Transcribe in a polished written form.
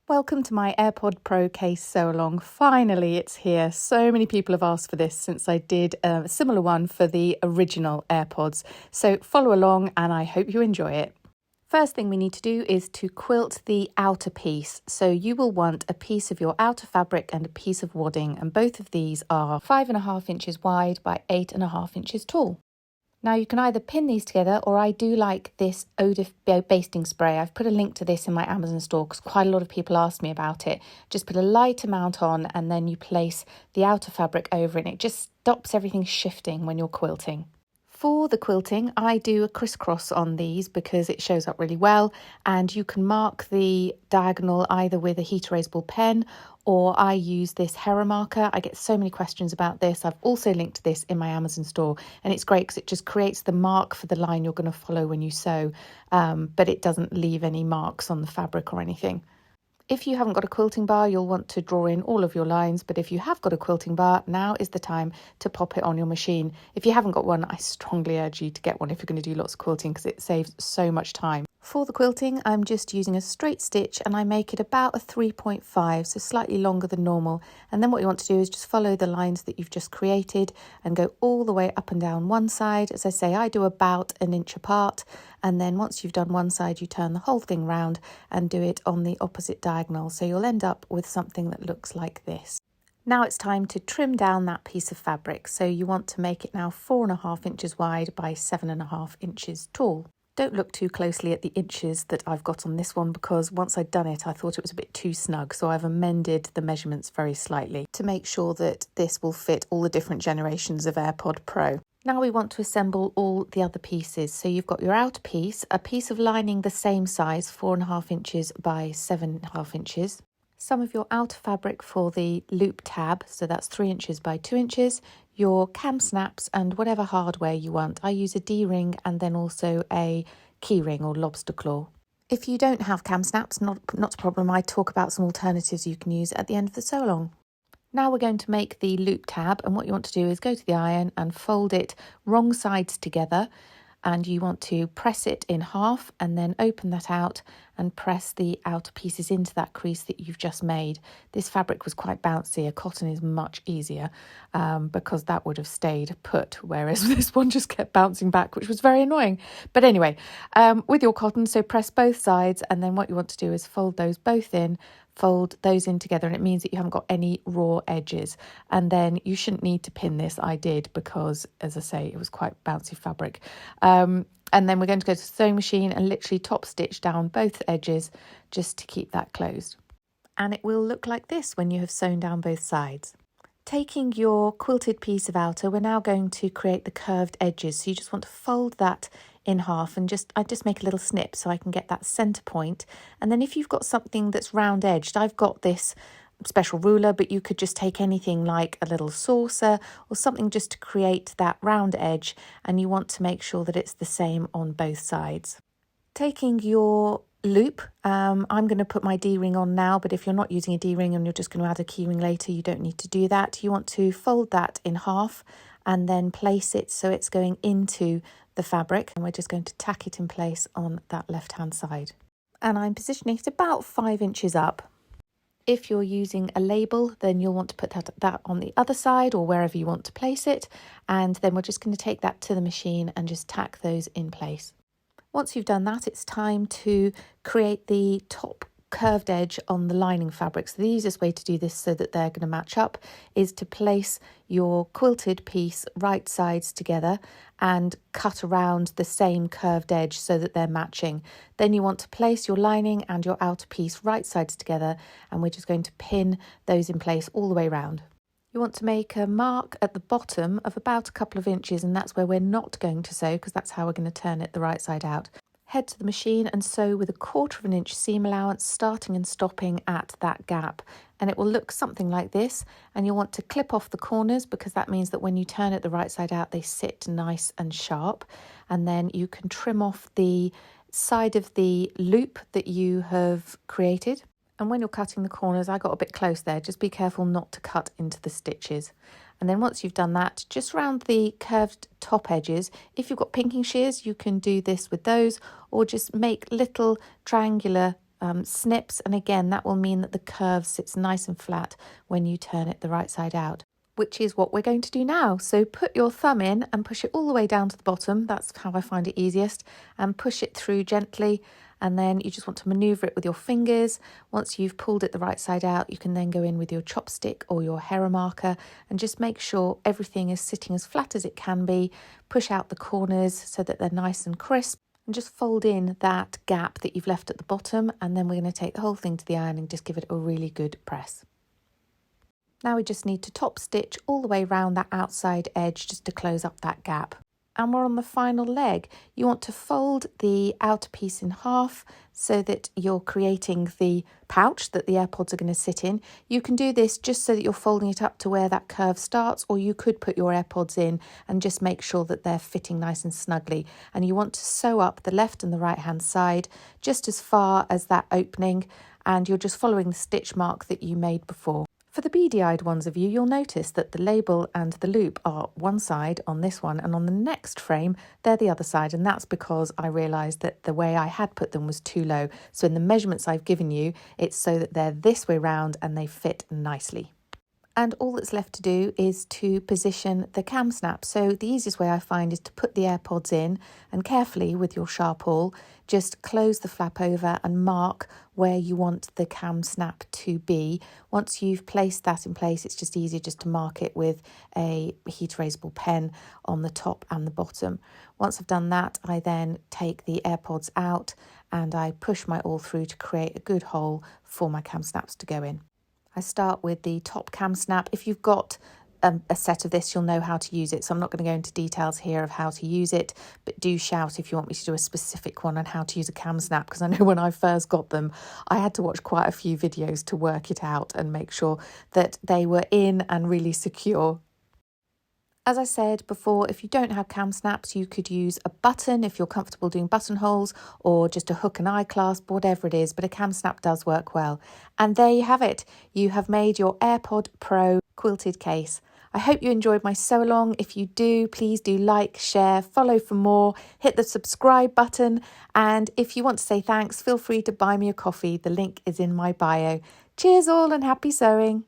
Welcome to my Airpod Pro case sew along. Finally, it's here. So many people have asked for this since I did a similar one for the original AirPods. So follow along and I hope you enjoy it. First thing we need to do is to quilt the outer piece. So you will want a piece of your outer fabric and a piece of wadding, and both of these are 5.5 inches wide by 8.5 inches tall. Now you can either pin these together, or I do like this odour basting spray. I've put a link to this in my Amazon store because quite a lot of people asked me about it. Just put a light amount on and then you place the outer fabric over it. It just stops everything shifting when you're quilting. For the quilting, I do a crisscross on these because it shows up really well, and you can mark the diagonal either with a heat erasable pen, or I use this Hera marker. I get so many questions about this. I've also linked this in my Amazon store, and it's great because it just creates the mark for the line you're going to follow when you sew, but it doesn't leave any marks on the fabric or anything. If you haven't got a quilting bar, you'll want to draw in all of your lines, but if you have got a quilting bar, now is the time to pop it on your machine. If you haven't got one, I strongly urge you to get one if you're going to do lots of quilting because it saves so much time. For the quilting, I'm just using a straight stitch and I make it about a 3.5, so slightly longer than normal. And then what you want to do is just follow the lines that you've just created and go all the way up and down one side. As I say, I do about an inch apart. And then once you've done one side, you turn the whole thing round and do it on the opposite diagonal. So you'll end up with something that looks like this. Now it's time to trim down that piece of fabric. So you want to make it now 4.5 inches wide by 7.5 inches tall. Don't look too closely at the inches that I've got on this one because once I'd done it, I thought it was a bit too snug. So I've amended the measurements very slightly to make sure that this will fit all the different generations of Airpod Pro. Now we want to assemble all the other pieces. So you've got your outer piece, a piece of lining the same size, 4.5 inches by 7.5 inches. Some of your outer fabric for the loop tab, so that's 3 inches by 2 inches. Your cam snaps and whatever hardware you want. I use a D-ring and then also a key ring or lobster claw. If you don't have cam snaps, not a problem. I talk about some alternatives you can use at the end of the sew along. Now we're going to make the loop tab, and what you want to do is go to the iron and fold it wrong sides together, and you want to press it in half and then open that out and press the outer pieces into that crease that you've just made. This fabric was quite bouncy. A cotton is much easier because that would have stayed put, whereas this one just kept bouncing back, which was very annoying. But anyway, with your cotton, so press both sides, and then what you want to do is fold those both in, fold those in together, and it means that you haven't got any raw edges. And then you shouldn't need to pin this. I did because, as I say, it was quite bouncy fabric. And then we're going to go to the sewing machine and literally top stitch down both edges just to keep that closed. And it will look like this when you have sewn down both sides. Taking your quilted piece of outer, we're now going to create the curved edges. So you just want to fold that in half, and I just make a little snip so I can get that centre point. And then if you've got something that's round edged, I've got this special ruler, but you could just take anything like a little saucer or something just to create that round edge, and you want to make sure that it's the same on both sides. Taking your loop, I'm going to put my D-ring on now, but if you're not using a D-ring and you're just going to add a key ring later, you don't need to do that. You want to fold that in half and then place it so it's going into the fabric, and we're just going to tack it in place on that left hand side. And I'm positioning it about 5 inches up. If you're using a label, then you'll want to put that on the other side or wherever you want to place it. And then we're just going to take that to the machine and just tack those in place. Once you've done that, it's time to create the top curved edge on the lining fabric. So the easiest way to do this so that they're going to match up is to place your quilted piece right sides together and cut around the same curved edge so that they're matching. Then you want to place your lining and your outer piece right sides together, and we're just going to pin those in place all the way around. You want to make a mark at the bottom of about a couple of inches, and that's where we're not going to sew because that's how we're going to turn it the right side out. Head to the machine and sew with 1/4 inch seam allowance, starting and stopping at that gap. And it will look something like this. And you'll want to clip off the corners because that means that when you turn it the right side out, they sit nice and sharp. And then you can trim off the side of the loop that you have created. And when you're cutting the corners, I got a bit close there. Just be careful not to cut into the stitches. And then once you've done that, just round the curved top edges. If you've got pinking shears, you can do this with those, or just make little triangular snips, and again that will mean that the curve sits nice and flat when you turn it the right side out, which is what we're going to do now. So put your thumb in and push it all the way down to the bottom. That's how I find it easiest, and push it through gently, and then you just want to maneuver it with your fingers. Once you've pulled it the right side out, you can then go in with your chopstick or your Hera marker and just make sure everything is sitting as flat as it can be. Push out the corners so that they're nice and crisp, and just fold in that gap that you've left at the bottom, and then we're going to take the whole thing to the iron and just give it a really good press. Now we just need to top stitch all the way around that outside edge just to close up that gap. And we're on the final leg. You want to fold the outer piece in half so that you're creating the pouch that the AirPods are going to sit in. You can do this just so that you're folding it up to where that curve starts, or you could put your AirPods in and just make sure that they're fitting nice and snugly. And you want to sew up the left and the right hand side just as far as that opening, and you're just following the stitch mark that you made before. For the beady-eyed ones of you, you'll notice that the label and the loop are one side on this one, and on the next frame they're the other side, and that's because I realised that the way I had put them was too low. So in the measurements I've given you, it's so that they're this way round and they fit nicely. And all that's left to do is to position the cam snap. So the easiest way I find is to put the AirPods in and carefully with your sharp awl just close the flap over and mark where you want the cam snap to be. Once you've placed that in place, it's just easier just to mark it with a heat erasable pen on the top and the bottom. Once I've done that, I then take the AirPods out and I push my awl through to create a good hole for my cam snaps to go in. I start with the top cam snap. If you've got a set of this, you'll know how to use it. So I'm not going to go into details here of how to use it, but do shout if you want me to do a specific one on how to use a cam snap, because I know when I first got them, I had to watch quite a few videos to work it out and make sure that they were in and really secure. As I said before, if you don't have cam snaps, you could use a button if you're comfortable doing buttonholes, or just a hook and eye clasp, whatever it is, but a cam snap does work well. And there you have it. You have made your Airpod Pro quilted case. I hope you enjoyed my sew along. If you do, please do like, share, follow for more, hit the subscribe button. And if you want to say thanks, feel free to buy me a coffee. The link is in my bio. Cheers all and happy sewing.